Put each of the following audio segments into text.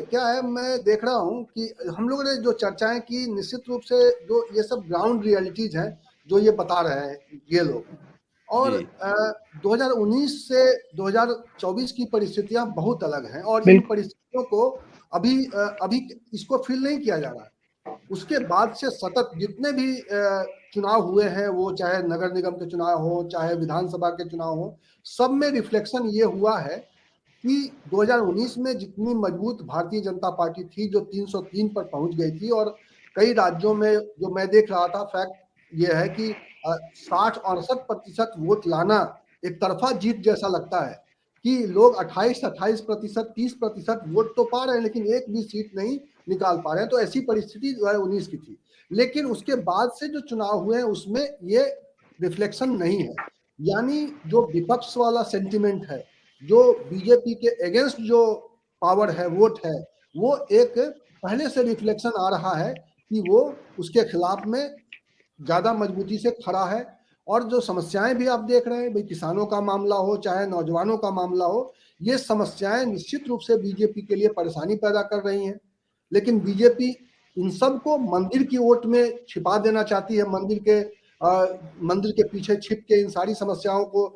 क्या है, मैं देख रहा हूँ कि हम लोगों ने जो चर्चाएं की, निश्चित रूप से जो ये सब ग्राउंड रियलिटीज हैं जो ये बता रहे हैं ये लोग, और जी 2019 से 2024 की परिस्थितियां बहुत अलग हैं, और इन बिल्कुल। परिस्थितियों को अभी इसको फील नहीं किया जा रहा है। उसके बाद से सतत जितने भी चुनाव हुए हैं, वो चाहे नगर निगम के चुनाव हो, चाहे विधानसभा के चुनाव हो, सब में रिफ्लेक्शन ये हुआ है कि 2019 में जितनी मजबूत भारतीय जनता पार्टी थी, जो 303 पर पहुंच गई थी, और कई राज्यों में जो मैं देख रहा था, फैक्ट ये है कि 60-68% वोट लाना एक तरफा जीत जैसा लगता है कि लोग 28-28%, 30% वोट तो पा रहे हैं, लेकिन एक भी सीट नहीं निकाल पा रहे हैं। तो ऐसी परिस्थिति 2019 की थी, लेकिन उसके बाद से जो चुनाव हुए हैं उसमें ये रिफ्लेक्शन नहीं है। यानी जो विपक्ष वाला सेंटिमेंट है, जो बीजेपी के अगेंस्ट जो पावर है, वोट है, वो एक पहले से रिफ्लेक्शन आ रहा है कि वो उसके खिलाफ में ज्यादा मजबूती से खड़ा है। और जो समस्याएं भी आप देख रहे हैं, भाई किसानों का मामला हो, चाहे नौजवानों का मामला हो, ये समस्याएं निश्चित रूप से बीजेपी के लिए परेशानी पैदा कर रही हैं। लेकिन बीजेपी इन सब को मंदिर की ओट में छिपा देना चाहती है, मंदिर के पीछे छिप के इन सारी समस्याओं को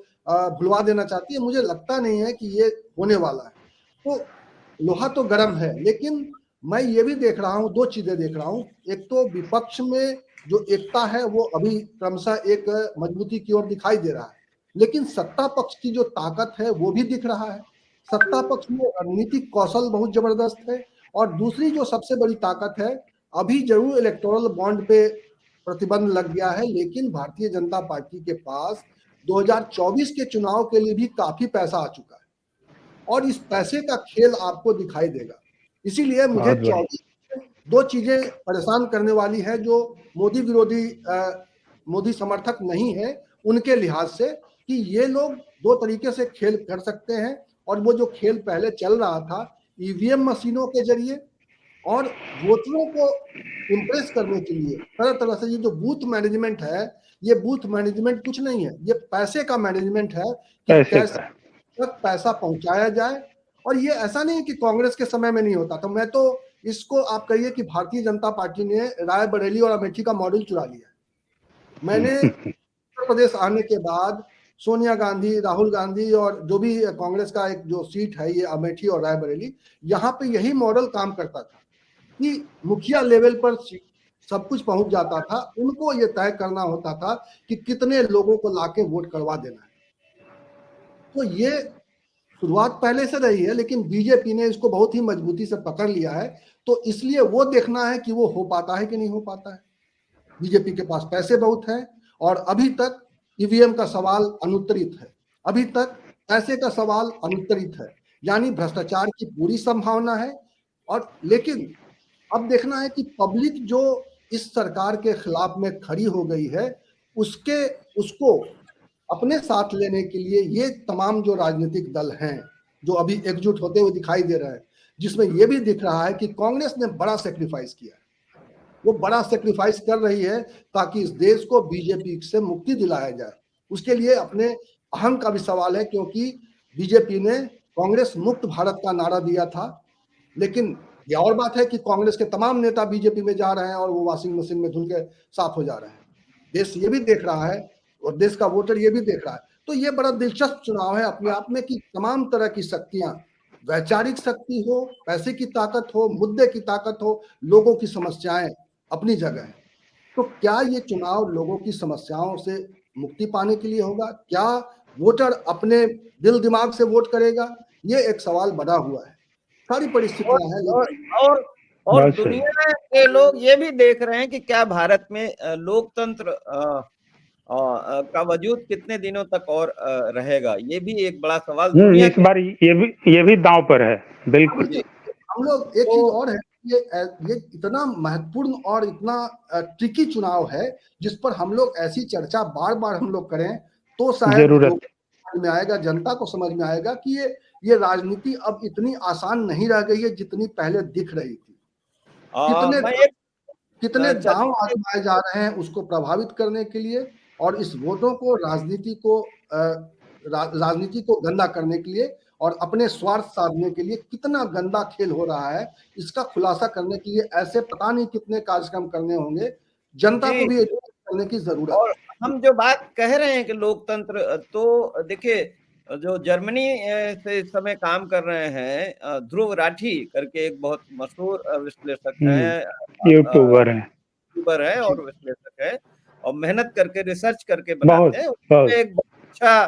भुलवा देना चाहती है। मुझे लगता नहीं है कि ये होने वाला है। तो लोहा तो गर्म है, लेकिन मैं ये भी देख रहा हूँ, दो चीजें देख रहा हूँ। एक तो विपक्ष में जो एकता है वो अभी क्रमशः एक मजबूती की ओर दिखाई दे रहा है, लेकिन सत्ता पक्ष की जो ताकत है वो भी दिख रहा है। सत्ता पक्ष में रणनीतिक कौशल बहुत जबरदस्त है। और दूसरी जो सबसे बड़ी ताकत है, अभी जरूर इलेक्टोरल बॉन्ड पे प्रतिबंध लग गया है, लेकिन भारतीय जनता पार्टी के पास 2024 के चुनाव के लिए भी काफी पैसा आ चुका है, और इस पैसे का खेल आपको दिखाई देगा। इसीलिए मुझे 24 दो चीजें परेशान करने वाली है, जो मोदी विरोधी मोदी समर्थक नहीं है उनके लिहाज से, कि ये लोग दो तरीके से खेल कर सकते हैं। और वो जो खेल पहले चल रहा था ईवीएम मशीनों के जरिए और वोटरों को इम्प्रेस करने के लिए तरह तरह से, ये जो बूथ मैनेजमेंट है, ये बूथ मैनेजमेंट कुछ नहीं है, ये पैसे का मैनेजमेंट है कि कैसे तक पैसा पहुंचाया जाए। और ये ऐसा नहीं कि कांग्रेस के समय में नहीं होता था। मैं तो इसको आप कहिए कि भारतीय जनता पार्टी ने रायबरेली और अमेठी का मॉडल चुरा लिया। मैंने उत्तर प्रदेश आने के बाद सोनिया गांधी, राहुल गांधी और जो भी कांग्रेस का एक जो सीट है, ये अमेठी और रायबरेली, यहाँ पे यही मॉडल काम करता था कि मुखिया लेवल पर सब कुछ पहुंच जाता था। उनको ये तय करना होता था कि कितने लोगों को लाके वोट करवा देना है। तो ये शुरुआत पहले से रही है, लेकिन बीजेपी ने इसको बहुत ही मजबूती से पकड़ लिया है। तो इसलिए वो देखना है कि वो हो पाता है कि नहीं हो पाता है। बीजेपी के पास पैसे बहुत हैं, और अभी तक ईवीएम का सवाल अनुत्तरित है, अभी तक पैसे का सवाल अनुत्तरित है, यानी भ्रष्टाचार की पूरी संभावना है। और लेकिन अब देखना है कि पब्लिक जो इस सरकार के खिलाफ में खड़ी हो गई है, उसको अपने साथ लेने के लिए ये तमाम जो राजनीतिक दल हैं, जो अभी एकजुट होते हुए दिखाई दे रहे हैं, जिसमें यह भी दिख रहा है कि कांग्रेस ने बड़ा सेक्रीफाइस किया है, वो बड़ा सेक्रीफाइस कर रही है ताकि इस देश को बीजेपी से मुक्ति दिलाया जाए। उसके लिए अपने अहम का भी सवाल है, क्योंकि बीजेपी ने कांग्रेस मुक्त भारत का नारा दिया था, लेकिन यह और बात है कि कांग्रेस के तमाम नेता बीजेपी में जा रहे हैं और वो वॉशिंग मशीन में धुल के साफ हो जा रहे हैं। देश ये भी देख रहा है और देश का वोटर ये भी देख रहा है। तो ये बड़ा दिलचस्प चुनाव है अपने आप में, कि तमाम तरह की शक्तियां, वैचारिक शक्ति हो, पैसे की ताकत हो, मुद्दे की ताकत हो, लोगों की समस्याएं अपनी जगह है। तो क्या ये चुनाव लोगों की समस्याओं से मुक्ति पाने के लिए होगा? क्या वोटर अपने दिल दिमाग से वोट करेगा? ये एक सवाल बना हुआ है। सारी परिस्थितियां हैं, और दुनिया के लोग ये भी देख रहे हैं कि क्या भारत में लोकतंत्र का वजूद कितने दिनों तक और रहेगा। ये भी एक बड़ा सवाल दुनिया इस बार ये भी दांव पर है। बिल्कुल। हम लोग एक चीज और है, ये इतना महत्वपूर्ण और इतना ट्रिकी चुनाव है, जिस पर हम लोग ऐसी चर्चा बार बार हम लोग करें तो शायद समझ में आएगा, जनता को समझ में आएगा कि ये राजनीति अब इतनी आसान नहीं रह गई है जितनी पहले दिख रही थी। कितने दांव आजमाए जा रहे हैं उसको प्रभावित करने के लिए, और इस वोटों को राजनीति को गंदा करने के लिए। और अपने स्वार्थ साधने के लिए कितना गंदा खेल हो रहा है, इसका खुलासा करने के लिए ऐसे पता नहीं कितने कार्यक्रम करने होंगे। जनता को भी एजुकेट करने की जरूरत और है। हम जो बात कह रहे हैं कि लोकतंत्र, तो देखिए जो जर्मनी से इस समय काम कर रहे हैं, ध्रुव राठी करके एक बहुत मशहूर विश्लेषक है, यूट्यूबर है और विश्लेषक है, और मेहनत करके रिसर्च करके बहुत बनाते हैं। बहुत एक बहुत अच्छा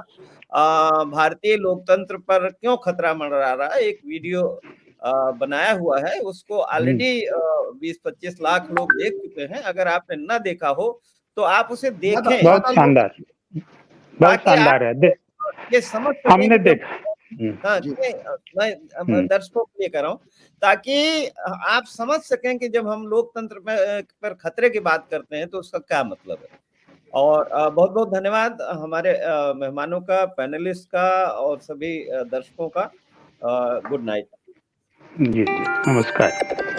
भारतीय लोकतंत्र पर क्यों खतरा मंडरा रहा है, एक वीडियो बनाया हुआ है। उसको ऑलरेडी 20-25 लाख लोग देख चुके हैं। अगर आपने ना देखा हो तो आप उसे देखें, बहुत शानदार, बहुत ताकि आप शानदार है। ये समझ सकें हमने कि देखा। मैं दर्शकों के लिए कर रहा हूँ, ताकि आप समझ सकें कि जब हम लोकतंत्र पर खतरे की बात करते हैं तो उसका क्या मतलब है। और बहुत बहुत धन्यवाद हमारे मेहमानों का, पैनलिस्ट का, और सभी दर्शकों का। Good night. जी, नमस्कार।